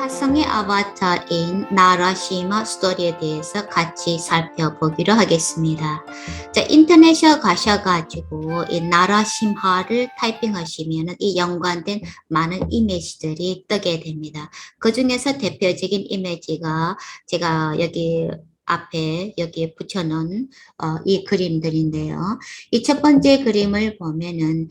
화성의 아바타인 나라시마 스토리에 대해서 같이 살펴보기로 하겠습니다. 자, 인터넷에 가셔가지고 이 나라심하를 타이핑하시면 이 연관된 많은 이미지들이 뜨게 됩니다. 그 중에서 대표적인 이미지가 제가 여기 앞에 여기에 붙여놓은 이 그림들인데요. 이 첫 번째 그림을 보면은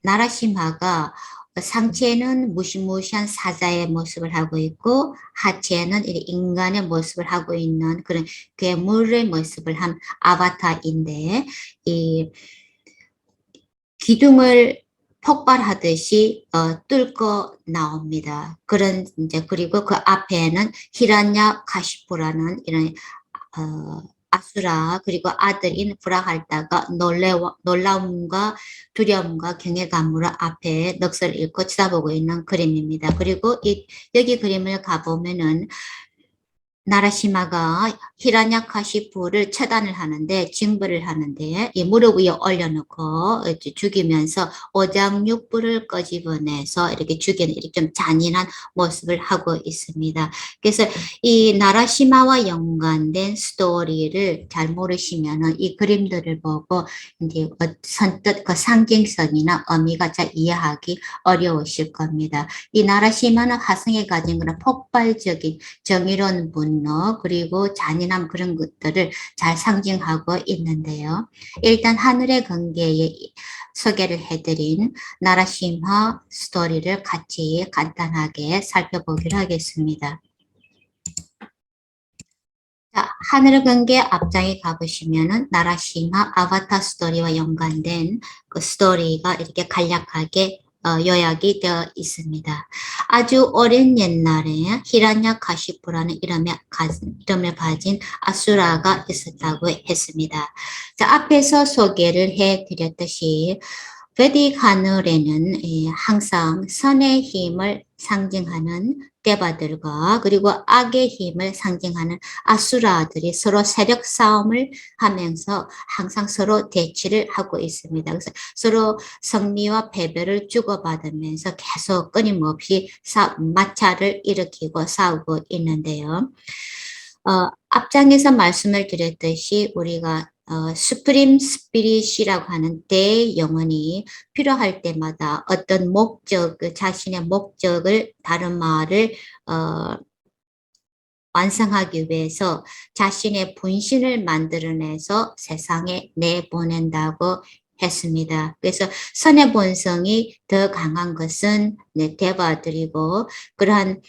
나라심하가 상체는 무시무시한 사자의 모습을 하고 있고 하체는 인간의 모습을 하고 있는 그런 괴물의 모습을 한 아바타인데 이 기둥을 폭발하듯이 뚫고 나옵니다. 그런 이제 그리고 그 앞에는 히란냐 카시푸라는 이런 아수라 그리고 아들인 브라할다가 놀라움과 두려움과 경외감으로 앞에 넋을 잃고 쳐다보고 있는 그림입니다. 그리고 여기 그림을 가보면은 나라시마가 히라냐카시푸를 처단을 하는데 징벌을 하는데 이 무릎 위에 올려놓고 죽이면서 오장육부를 꺼집어내서 이렇게 죽이는 이렇게 좀 잔인한 모습을 하고 있습니다. 그래서 이 나라시마와 연관된 스토리를 잘 모르시면은 이 그림들을 보고 이제 선뜻 그 상징성이나 의미가 잘 이해하기 어려우실 겁니다. 이 나라시마는 화성에 가진 그런 폭발적인 정의로운 분노 그리고 잔인함 그런 것들을 잘 상징하고 있는데요. 일단 하늘의 관계에 소개를 해드린 나라심화 스토리를 같이 간단하게 살펴보기로 하겠습니다. 자, 하늘의 관계 앞장에 가보시면은 나라심화 아바타 스토리와 연관된 그 스토리가 이렇게 간략하게 요약이 되어 있습니다. 아주 오랜 옛날에 히란야카시푸라는 이름을 가진 아수라가 있었다고 했습니다. 자, 앞에서 소개를 해드렸듯이 베딕 하늘에는 항상 선의 힘을 상징하는 데바들과 그리고 악의 힘을 상징하는 아수라들이 서로 세력 싸움을 하면서 항상 서로 대치를 하고 있습니다. 그래서 서로 승리와 패배를 주고받으면서 계속 끊임없이 마찰을 일으키고 싸우고 있는데요. 앞장에서 말씀을 드렸듯이 우리가 수프림 스피릿이라고 하는 대영혼이 필요할 때마다 어떤 목적, 자신의 목적을 다른 말을 완성하기 위해서 자신의 분신을 만들어내서 세상에 내보낸다고 했습니다. 그래서 선의 본성이 더 강한 것은 대바들이고 그러한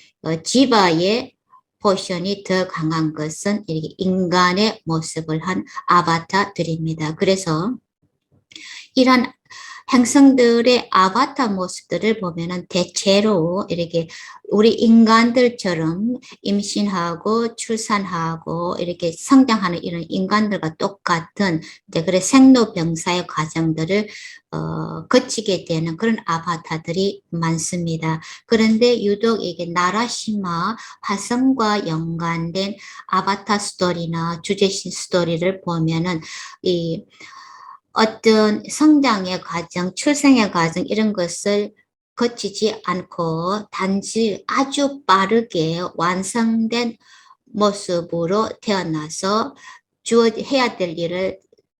지바의 포션이 더 강한 것은 이렇게 인간의 모습을 한 아바타들입니다. 그래서 이런 행성들의 아바타 모습들을 보면은 대체로 이렇게 우리 인간들처럼 임신하고 출산하고 이렇게 성장하는 이런 인간들과 똑같은 이제 그래 생로병사의 과정들을 거치게 되는 그런 아바타들이 많습니다. 그런데 유독 이게 나라시마 화성과 연관된 아바타 스토리나 주제신 스토리를 보면은 이 어떤 성장의 과정, 출생의 과정 이런 것을 거치지 않고 단지 아주 빠르게 완성된 모습으로 태어나서 해야 될 일을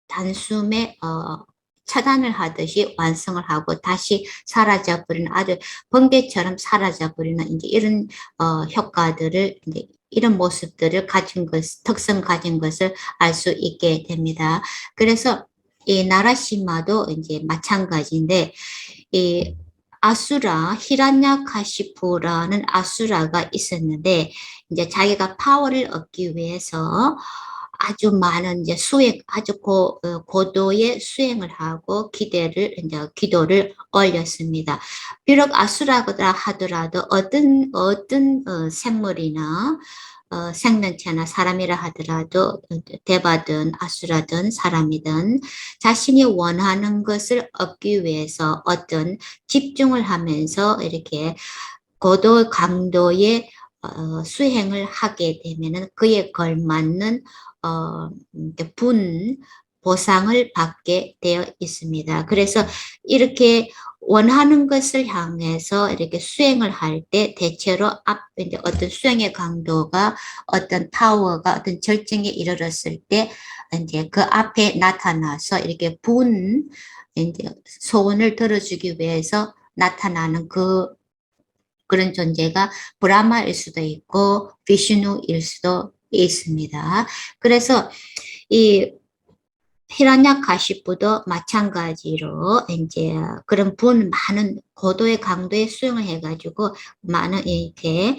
단숨에 차단을 하듯이 완성을 하고 다시 사라져버리는 아주 번개처럼 사라져버리는 이제 이런 효과들을 이제 이런 모습들을 가진 특성 가진 것을 알 수 있게 됩니다. 그래서 이 나라시마도 이제 마찬가지인데, 이 아수라, 히란야카시푸라는 아수라가 있었는데, 이제 자기가 파워를 얻기 위해서 아주 많은 이제 아주 고도의 수행을 하고 기도를 올렸습니다. 비록 아수라가 하더라도 어떤 생물이나 생명체나 사람이라 하더라도 대바든 아수라든 사람이든 자신이 원하는 것을 얻기 위해서 어떤 집중을 하면서 이렇게 고도 강도의 수행을 하게 되면은 그에 걸맞는 보상을 받게 되어 있습니다. 그래서 이렇게 원하는 것을 향해서 이렇게 수행을 할 때 대체로 이제 어떤 수행의 강도가 어떤 파워가 어떤 절정에 이르렀을 때 이제 그 앞에 나타나서 이렇게 이제 소원을 들어주기 위해서 나타나는 그런 존재가 브라마일 수도 있고 비슈누일 수도 있습니다. 그래서 이 히라냐카시푸도 마찬가지로 이제 그런 많은 고도의 강도의 수행을 해가지고 많은 이렇게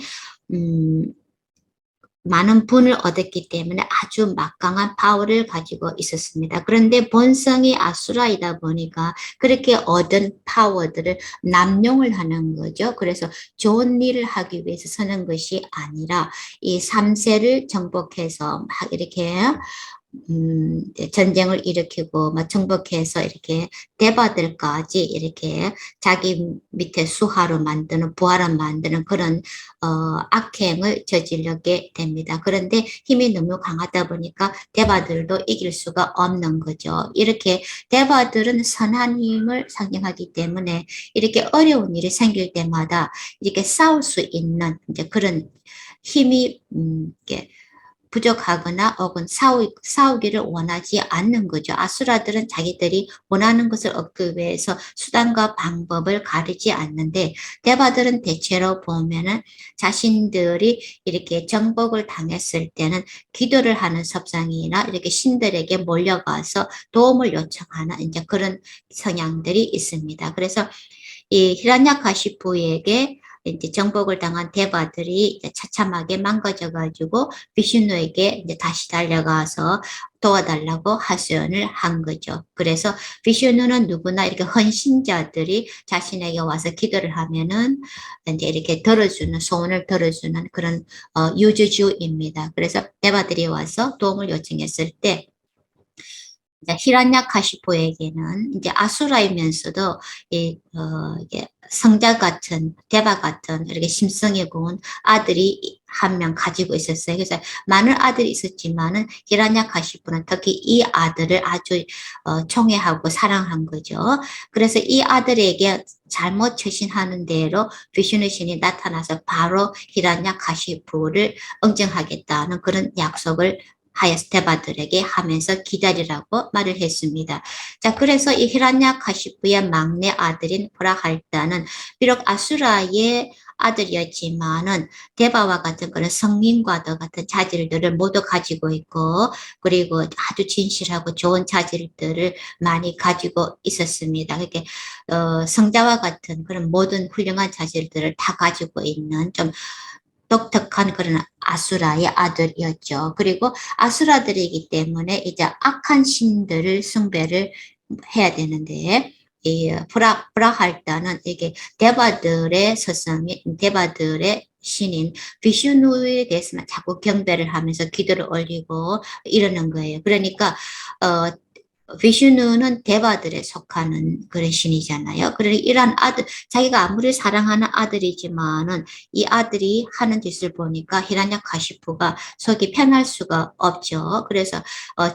많은 분을 얻었기 때문에 아주 막강한 파워를 가지고 있었습니다. 그런데 본성이 아수라이다 보니까 그렇게 얻은 파워들을 남용을 하는 거죠. 그래서 좋은 일을 하기 위해서 쓰는 것이 아니라 이 3세를 정복해서 막 이렇게 전쟁을 일으키고 막 정복해서 이렇게 대바들까지 이렇게 자기 밑에 수하로 만드는 부하로 만드는 그런 악행을 저지르게 됩니다. 그런데 힘이 너무 강하다 보니까 대바들도 이길 수가 없는 거죠. 이렇게 대바들은 선한 힘을 상징하기 때문에 이렇게 어려운 일이 생길 때마다 이렇게 싸울 수 있는 이제 그런 힘이 이렇게 부족하거나 혹은 싸우기를 원하지 않는 거죠. 아수라들은 자기들이 원하는 것을 얻기 위해서 수단과 방법을 가리지 않는데 대바들은 대체로 보면은 자신들이 이렇게 정복을 당했을 때는 기도를 하는 섭상이나 이렇게 신들에게 몰려가서 도움을 요청하는 이제 그런 성향들이 있습니다. 그래서 이 히란야카시푸에게 이제 정복을 당한 대바들이 이제 처참하게 망가져가지고 비슈누에게 이제 다시 달려가서 도와달라고 하소연을 한 거죠. 그래서 비슈누는 누구나 이렇게 헌신자들이 자신에게 와서 기도를 하면은 이제 이렇게 들어주는 소원을 들어주는 그런 유주주입니다. 그래서 대바들이 와서 도움을 요청했을 때 히란야카시포에게는 이제 아수라이면서도 이게 성자 같은 대바 같은 이렇게 심성이 고운 아들이 한 명 가지고 있었어요. 그래서 많은 아들이 있었지만은 히란야카시포는 특히 이 아들을 아주 총애하고 사랑한 거죠. 그래서 이 아들에게 잘못 처신하는 대로 비슈누 신이 나타나서 바로 히란야카시포를 응징하겠다는 그런 약속을 하야스테바들에게 하면서 기다리라고 말을 했습니다. 자, 그래서 이 히란야카시프의 막내 아들인 브라할다는 비록 아수라의 아들이었지만은 대바와 같은 그런 성민과도 같은 자질들을 모두 가지고 있고 그리고 아주 진실하고 좋은 자질들을 많이 가지고 있었습니다. 그렇게 성자와 같은 그런 모든 훌륭한 자질들을 다 가지고 있는 좀 독특한 그런 아수라의 아들이었죠. 그리고 아수라들이기 때문에 이제 악한 신들을 숭배를 해야 되는데 이 브라할다는 이게 대바들의 스승이 대바들의 신인 비슈누에 대해서만 자꾸 경배를 하면서 기도를 올리고 이러는 거예요. 그러니까 비슈누는 대바들에 속하는 그런 신이잖아요. 그러니 이런 아들, 자기가 아무리 사랑하는 아들이지만은 이 아들이 하는 짓을 보니까 히란야카시푸가 속이 편할 수가 없죠. 그래서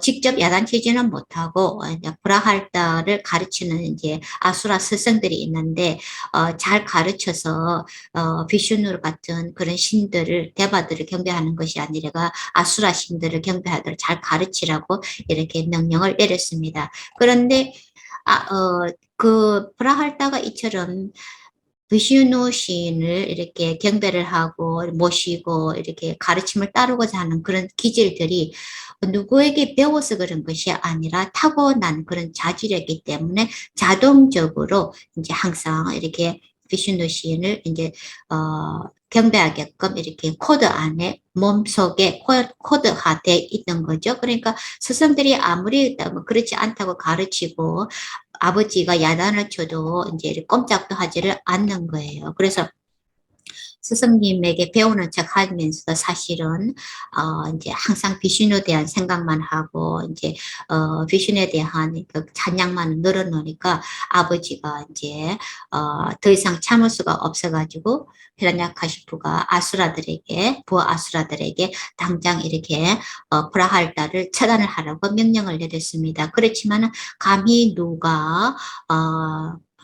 직접 야단치지는 못하고 브라할다를 가르치는 이제 아수라 스승들이 있는데 잘 가르쳐서 비슈누 같은 그런 신들을 대바들을 경배하는 것이 아니라 아수라 신들을 경배하도록 잘 가르치라고 이렇게 명령을 내렸습니다. 그런데 그 브라할다가 이처럼 비슈누 시인을 이렇게 경배를 하고 모시고 이렇게 가르침을 따르고자 하는 그런 기질들이 누구에게 배워서 그런 것이 아니라 타고난 그런 자질이기 때문에 자동적으로 이제 항상 이렇게 비슈누 시인을 이제 경배하게끔 이렇게 코드 안에 몸속에 코드화돼 있던 거죠. 그러니까 스승들이 아무리 뭐 그렇지 않다고 가르치고 아버지가 야단을 쳐도 이제 꼼짝도 하지를 않는 거예요. 그래서 스승님에게 배우는 척 하면서도 사실은 이제 항상 비신에 대한 생각만 하고 이제 비신에 대한 그 찬양만 늘어놓으니까 아버지가 이제 더 이상 참을 수가 없어가지고 히란야카시푸가 아수라들에게 부하 아수라들에게 당장 이렇게 브라할다를 처단을 하라고 명령을 내렸습니다. 그렇지만 감히 누가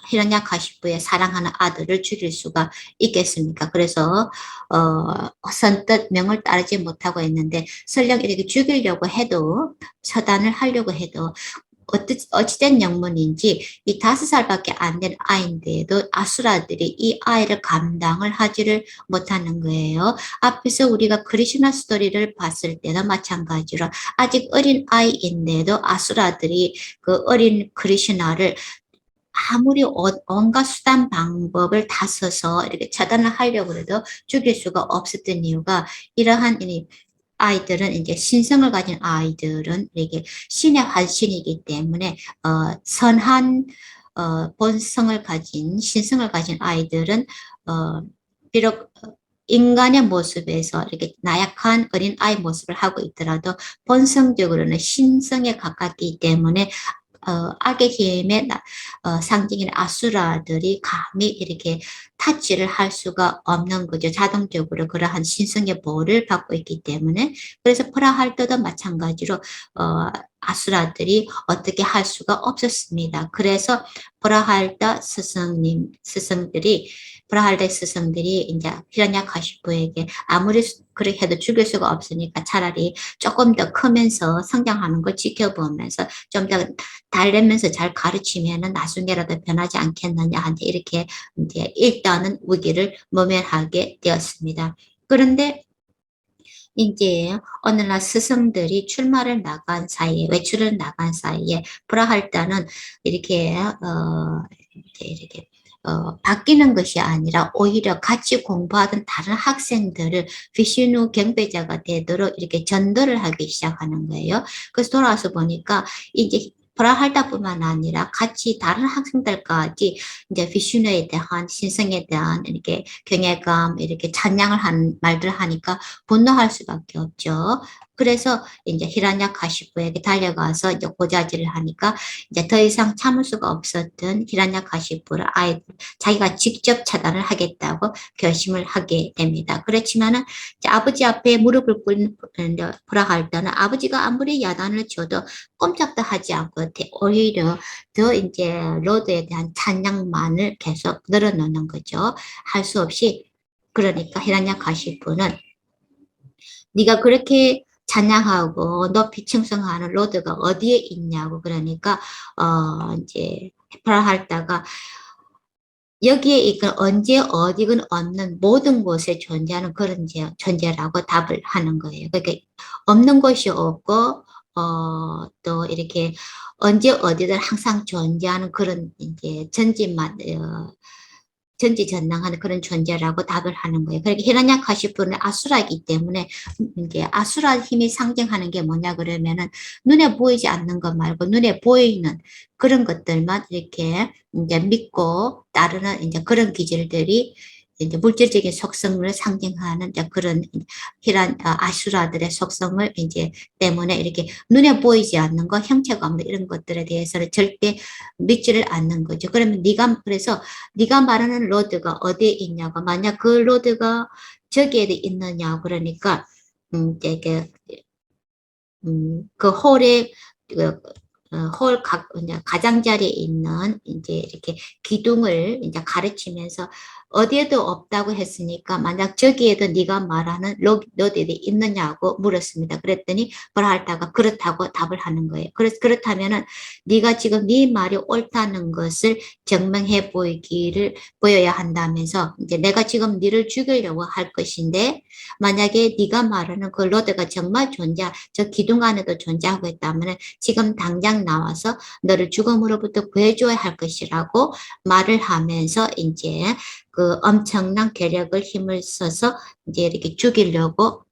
히란야카시푸의 사랑하는 아들을 죽일 수가 있겠습니까? 그래서 선뜻 명을 따르지 못하고 있는데 설령 이렇게 죽이려고 해도 처단을 하려고 해도 어찌된 영문인지 이 5살밖에 안 된 아이인데도 아수라들이 이 아이를 감당을 하지를 못하는 거예요. 앞에서 우리가 크리슈나 스토리를 봤을 때도 마찬가지로 아직 어린 아이인데도 아수라들이 그 어린 크리슈나를 아무리 온갖 수단 방법을 다 써서 이렇게 차단을 하려고 해도 죽일 수가 없었던 이유가 이러한 아이들은 이제 신성을 가진 아이들은 이게 신의 화신이기 때문에 선한 본성을 가진 신성을 가진 아이들은 비록 인간의 모습에서 이렇게 나약한 어린 아이 모습을 하고 있더라도 본성적으로는 신성에 가깝기 때문에 악의 힘의 상징인 아수라들이 감히 이렇게 타치를 할 수가 없는 거죠. 자동적으로 그러한 신성의 보호를 받고 있기 때문에. 그래서 프라할때도 마찬가지로 아수라들이 어떻게 할 수가 없었습니다. 그래서 프라할다 스승들이 브라할데 스승들이 이제 히란야카시푸에게 아무리 그렇게 해도 죽일 수가 없으니까 차라리 조금 더 크면서 성장하는 걸 지켜보면서 좀 더 달래면서 잘 가르치면은 나중에라도 변하지 않겠느냐 한데 이렇게 이제 일단은 위기를 모면하게 되었습니다. 그런데 이제 어느 날 스승들이 출마를 나간 사이에 외출을 나간 사이에 브라할다는 이렇게 이렇게 바뀌는 것이 아니라 오히려 같이 공부하던 다른 학생들을 비슈누 경배자가 되도록 이렇게 전도를 하기 시작하는 거예요. 그래서 돌아와서 보니까 이제 브라할다뿐만 아니라 같이 다른 학생들까지 이제 비슈누에 대한 신성에 대한 이렇게 경외감 이렇게 찬양을 하는 말들 하니까 분노할 수밖에 없죠. 그래서 이제 히란야카시푸에게 달려가서 이제 고자질을 하니까 이제 더 이상 참을 수가 없었던 히란야카시푸를 아예 자기가 직접 차단을 하겠다고 결심을 하게 됩니다. 그렇지만은 아버지 앞에 무릎을 꿇는 보라할 때는 아버지가 아무리 야단을 줘도 꼼짝도 하지 않고 오히려 더 이제 로드에 대한 찬양만을 계속 늘어놓는 거죠. 할 수 없이 그러니까 히란야카시푸는 네가 그렇게 찬양하고 높이 충성하는 로드가 어디에 있냐고 그러니까 이제 해파를 할다가 여기에 이건 언제 어디건 없는 모든 곳에 존재하는 그런 존재라고 답을 하는 거예요. 그러니까 없는 곳이 없고 또 이렇게 언제 어디든 항상 존재하는 그런 이제 전지전능하는 그런 존재라고 답을 하는 거예요. 그러니까 히란야카시푸는 아수라이기 때문에 이제 아수라 힘이 상징하는 게 뭐냐 그러면은 눈에 보이지 않는 것 말고 눈에 보이는 그런 것들만 이렇게 이제 믿고 따르는 이제 그런 기질들이 이제 물질적인 속성을 상징하는 이제 그런 아수라들의 속성을 이제 때문에 이렇게 눈에 보이지 않는 것, 형체가 없는 이런 것들에 대해서는 절대 믿지를 않는 거죠. 그러면 그래서 네가 말하는 로드가 어디에 있냐고, 만약 그 로드가 저기에 있느냐 그러니까 이게 그 홀에 그 이제 가장자리에 있는 이제 이렇게 기둥을 이제 가르치면서 어디에도 없다고 했으니까 만약 저기에도 네가 말하는 로드에 있느냐고 물었습니다. 그랬더니 브라할다가 그렇다고 답을 하는 거예요. 그래서 그렇다면은 네가 지금 네 말이 옳다는 것을 증명해 보여야 한다면서 이제 내가 지금 네를 죽이려고 할 것인데 만약에 네가 말하는 그 로드가 정말 저 기둥 안에도 존재하고 있다면 지금 당장 나와서 너를 죽음으로부터 구해줘야 할 것이라고 말을 하면서 이제 그 엄청난 괴력을 힘을 써서 이제 이렇게 죽이려고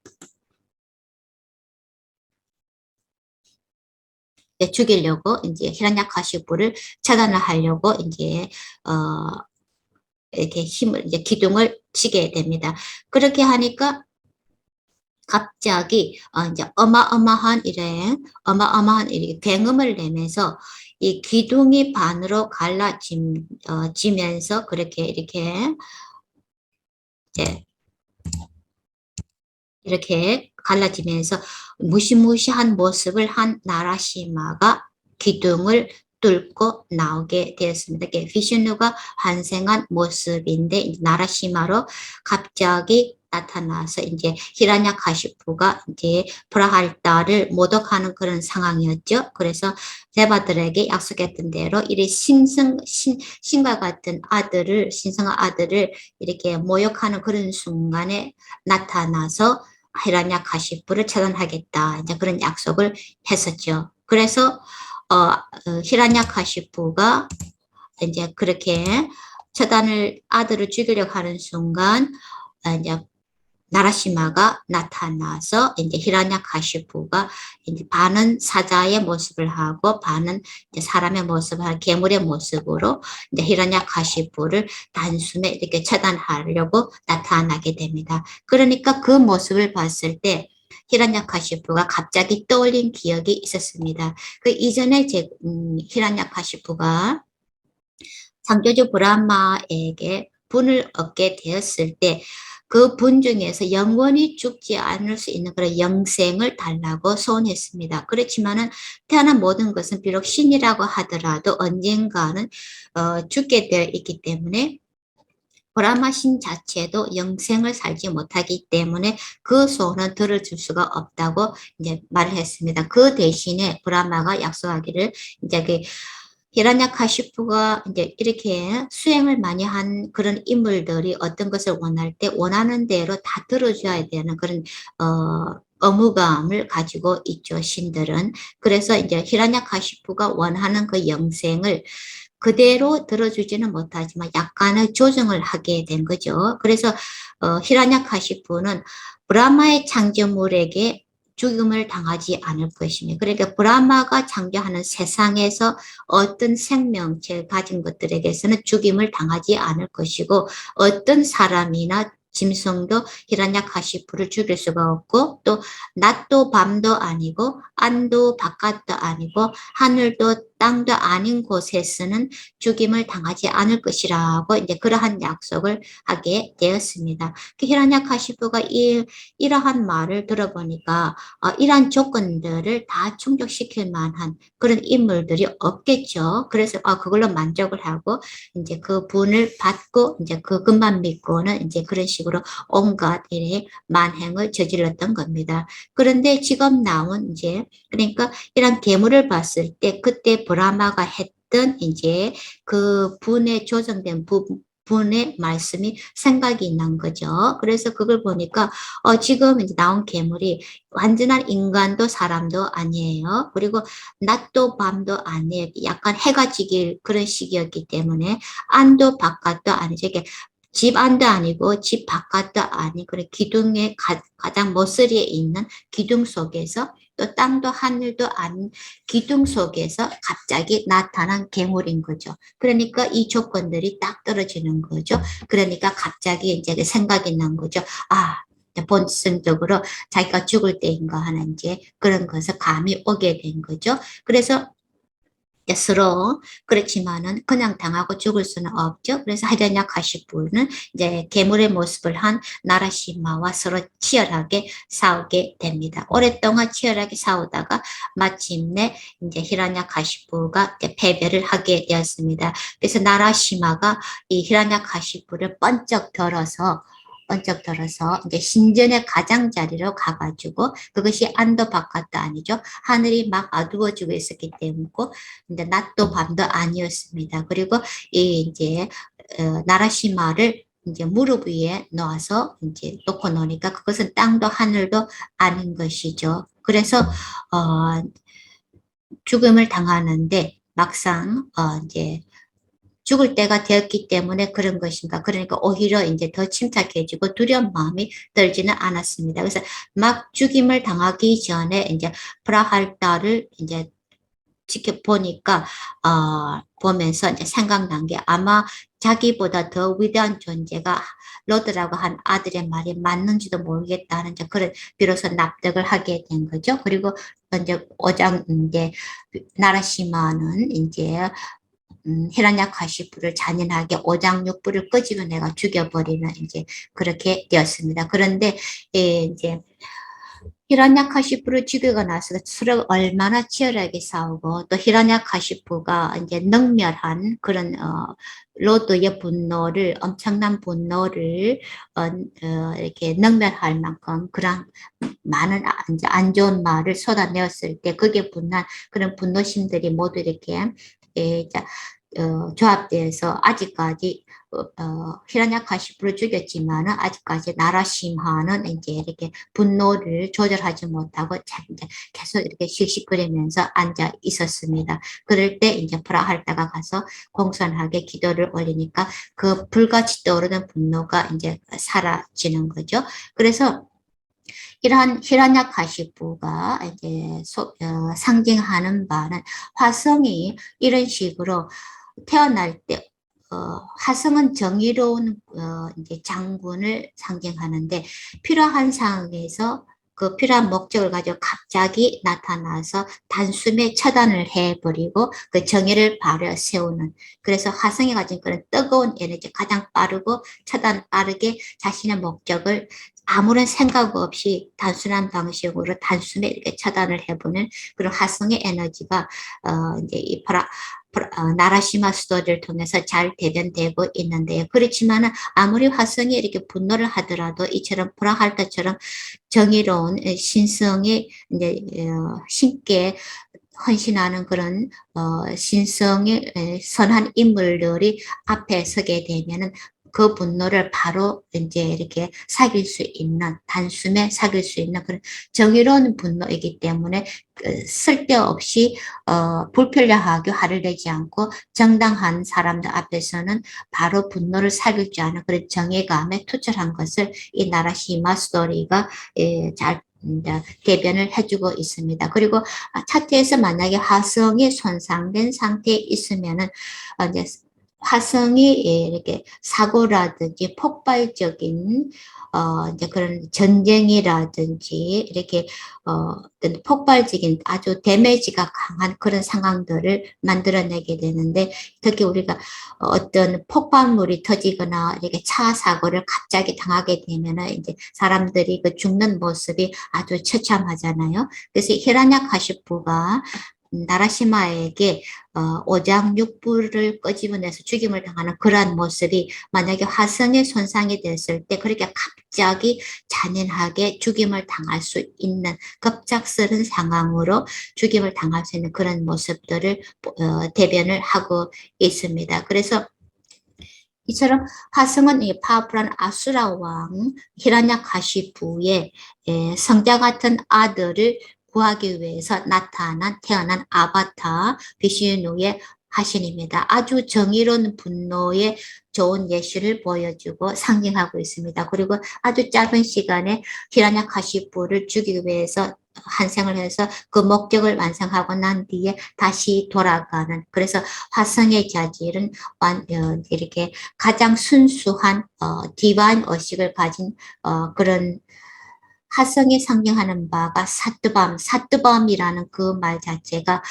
이제 히란야카시푸를 차단을 하려고 이제 이렇게 이제 기둥을 치게 됩니다. 그렇게 하니까 갑자기 이제 어마어마한 이렇게 굉음을 내면서 이 기둥이 반으로 갈라지면서 그렇게 이제 이렇게 갈라지면서 무시무시한 모습을 한 나라시마가 기둥을 뚫고 나오게 되었습니다. 이게 비슈누가 환생한 모습인데 이제 나라시마로 갑자기 나타나서 이제 히라냐카시푸가 이제 브라할다를 모독하는 그런 상황이었죠. 그래서 대바들에게 약속했던 대로 이리 신과 같은 아들을 신성한 아들을 이렇게 모욕하는 그런 순간에 나타나서 히라냐카시푸를 처단하겠다 이제 그런 약속을 했었죠. 그래서 히라냐카시푸가 이제 그렇게 처단을 아들을 죽이려고 하는 순간 이제 나라시마가 나타나서 이제 히라냐카시푸가 이제 반은 사자의 모습을 하고 반은 이제 사람의 모습을 하는 괴물의 모습으로 이제 히라냐카시푸를 단숨에 이렇게 처단하려고 나타나게 됩니다. 그러니까 그 모습을 봤을 때 히라냐카시푸가 갑자기 떠올린 기억이 있었습니다. 그 이전에 히라냐카시푸가 창조주 브라마에게 분을 얻게 되었을 때 그 분 중에서 영원히 죽지 않을 수 있는 그런 영생을 달라고 소원했습니다. 그렇지만은 태어난 모든 것은 비록 신이라고 하더라도 언젠가는 죽게 되어 있기 때문에 브라마 신 자체도 영생을 살지 못하기 때문에 그 소원은 들어줄 수가 없다고 이제 말을 했습니다. 그 대신에 브라마가 약속하기를 이제 그 히라냐카시푸가 이제 이렇게 수행을 많이 한 그런 인물들이 어떤 것을 원할 때 원하는 대로 다 들어줘야 되는 그런 의무감을 가지고 있죠, 신들은. 그래서 이제 히라냐카시푸가 원하는 그 영생을 그대로 들어주지는 못하지만 약간의 조정을 하게 된 거죠. 그래서 히라냐카시푸는 브라마의 창조물에게 죽음을 당하지 않을 것이며 그러니까 브라마가 창조하는 세상에서 어떤 생명체를 가진 것들에게서는 죽임을 당하지 않을 것이고 어떤 사람이나 짐승도 히라냐카시푸를 죽일 수가 없고 또 낮도 밤도 아니고 안도 바깥도 아니고 하늘도 땅도 아닌 곳에서는 죽임을 당하지 않을 것이라고 이제 그러한 약속을 하게 되었습니다. 그 히라냐카시푸가 이러한 말을 들어보니까 이러한 조건들을 다 충족시킬 만한 그런 인물들이 없겠죠. 그래서 그걸로 만족을 하고 이제 그 분을 받고 이제 그 것만 믿고는 이제 그런 식으로 온갖 일의 만행을 저질렀던 겁니다. 그런데 지금 나온 이제 그러니까 이런 괴물을 봤을 때 그때 브라마가 했던 이제 그 분에 조정된 분의 말씀이 생각이 난 거죠. 그래서 그걸 보니까 지금 이제 나온 괴물이 완전한 인간도 사람도 아니에요. 그리고 낮도 밤도 아니에요. 약간 해가 지길 그런 시기였기 때문에 안도 바깥도 아니죠. 이게 집 안도 아니고 집 바깥도 아니고 그래 기둥의 가장 머스리에 있는 기둥 속에서 또 땅도 하늘도 아닌 기둥 속에서 갑자기 나타난 괴물인 거죠. 그러니까 이 조건들이 딱 떨어지는 거죠. 그러니까 갑자기 이제 생각이 난 거죠. 본성적으로 자기가 죽을 때인가 하는 이제 그런 것을 감이 오게 된 거죠. 그래서 스스로 그렇지만은 그냥 당하고 죽을 수는 없죠. 그래서 히라냐카시푸는 이제 괴물의 모습을 한 나라시마와 서로 치열하게 싸우게 됩니다. 오랫동안 치열하게 싸우다가 마침내 이제 히라냐카시푸가 이제 패배를 하게 되었습니다. 그래서 나라시마가 이 히라냐카시푸를 번쩍 들어서 이제 신전의 가장자리로 가가지고 그것이 안도 바깥도 아니죠. 하늘이 막 어두워지고 있었기 때문에 근데 낮도 밤도 아니었습니다. 그리고 이 이제 나라시마를 이제 무릎 위에 놓아서 이제 놓고 노니까 그것은 땅도 하늘도 아닌 것이죠. 그래서 죽음을 당하는데 막상 이제 죽을 때가 되었기 때문에 그런 것인가. 그러니까 오히려 이제 더 침착해지고 두려운 마음이 들지는 않았습니다. 그래서 막 죽임을 당하기 전에 이제 프라할다를 이제 지켜보니까 보면서 이제 생각난 게 아마 자기보다 더 위대한 존재가 로드라고 한 아들의 말이 맞는지도 모르겠다는 이제 그런 비로소 납득을 하게 된 거죠. 그리고 이제 이제 나라시마는 이제 히라냐카시푸를 잔인하게 오장육부를 끄집어내가 죽여버리는 이제 그렇게 되었습니다. 그런데 이제 히라냐카시푸를 죽이고 나서 서로 얼마나 치열하게 싸우고 또 히라냐카시푸가 이제 능멸한 그런 로드의 분노를 엄청난 분노를 이렇게 능멸할 만큼 그런 많은 이제 안 좋은 말을 쏟아내었을 때 그게 분한 그런 분노심들이 모두 이렇게 이제 조합돼서 아직까지 히라냐카시푸를 죽였지만은 아직까지 나라심하는 이제 이렇게 분노를 조절하지 못하고 이제 계속 이렇게 씩씩거리면서 앉아 있었습니다. 그럴 때 이제 프라할다가 가서 공손하게 기도를 올리니까 그 불같이 떠오르는 분노가 이제 사라지는 거죠. 그래서 이러한 히라냐카시푸가 이제 상징하는 바는 화성이 이런 식으로 태어날 때 화성은 정의로운 이제 장군을 상징하는데 필요한 상황에서 그 필요한 목적을 가지고 갑자기 나타나서 단숨에 처단을 해버리고 그 정의를 발휘 세우는 그래서 화성이 가진 그런 뜨거운 에너지 가장 빠르고 처단 빠르게 자신의 목적을 아무런 생각 없이 단순한 방식으로 단숨에 이렇게 처단을 해보는 그런 화성의 에너지가 이제 이 나라시마 스토리를 통해서 잘 대변되고 있는데요. 그렇지만은 아무리 화성이 이렇게 분노를 하더라도 이처럼 프라할타처럼 정의로운 신성의 이제 신께 헌신하는 그런 신성의 선한 인물들이 앞에 서게 되면은 그 분노를 바로 이제 이렇게 사귈 수 있는 단숨에 사귈 수 있는 그런 정의로운 분노이기 때문에 쓸데없이 불필요하게 화를 내지 않고 정당한 사람들 앞에서는 바로 분노를 사귈 줄 아는 그런 정의감에 투철한 것을 이 나라시마 스토리가 잘 대변을 해주고 있습니다. 그리고 차트에서 만약에 화성이 손상된 상태에 있으면은 이제 화성이 이렇게 사고라든지 폭발적인 이제 그런 전쟁이라든지 이렇게 어떤 폭발적인 아주 데미지가 강한 그런 상황들을 만들어내게 되는데 특히 우리가 어떤 폭발물이 터지거나 이렇게 차 사고를 갑자기 당하게 되면은 이제 사람들이 그 죽는 모습이 아주 처참하잖아요. 그래서 히라냐카시푸가 나라시마에게 오장육부를 끄집어내서 죽임을 당하는 그러한 모습이 만약에 화성에 손상이 됐을 때 그렇게 갑자기 잔인하게 죽임을 당할 수 있는 급작스런 상황으로 죽임을 당할 수 있는 그런 모습들을 대변을 하고 있습니다. 그래서 이처럼 화성은 이 파워풀한 아수라 왕 히라냐카시푸의 성자 같은 아들을 구하기 위해서 태어난 아바타 비슈누의 화신입니다. 아주 정의로운 분노의 좋은 예시를 보여주고 상징하고 있습니다. 그리고 아주 짧은 시간에 히라냐카시푸를 죽이기 위해서 환생을 해서 그 목적을 완성하고 난 뒤에 다시 돌아가는 그래서 화성의 자질은 이렇게 가장 순수한 디바인 의식을 가진 그런 화성이 상징하는 바가 사뜨밤이라는 그 말 자체가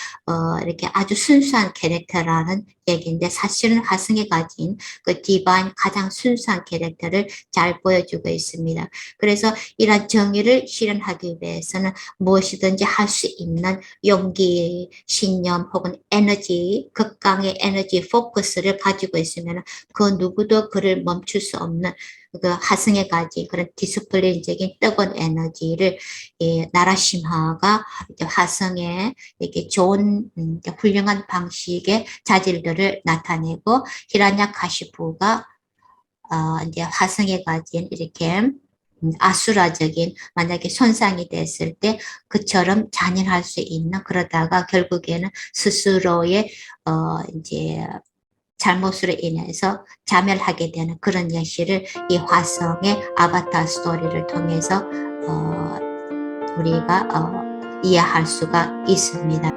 이렇게 아주 순수한 캐릭터라는 얘기인데 사실은 화성이 가진 그 디바인 가장 순수한 캐릭터를 잘 보여주고 있습니다. 그래서 이런 정의를 실현하기 위해서는 무엇이든지 할 수 있는 용기, 신념 혹은 에너지, 극강의 에너지 포커스를 가지고 있으면 그 누구도 그를 멈출 수 없는 그 화성에 가진 그런 디스플레이적인 뜨거운 에너지를 나라심하가 화성에 이렇게 좋은 훌륭한 방식의 자질들을 나타내고 히라냐카시푸가 이제 화성에 가진 이렇게 아수라적인 만약에 손상이 됐을 때 그처럼 잔인할 수 있는 그러다가 결국에는 스스로의 이제 잘못으로 인해서 자멸하게 되는 그런 예시를 이 화성의 아바타 스토리를 통해서 우리가 이해할 수가 있습니다.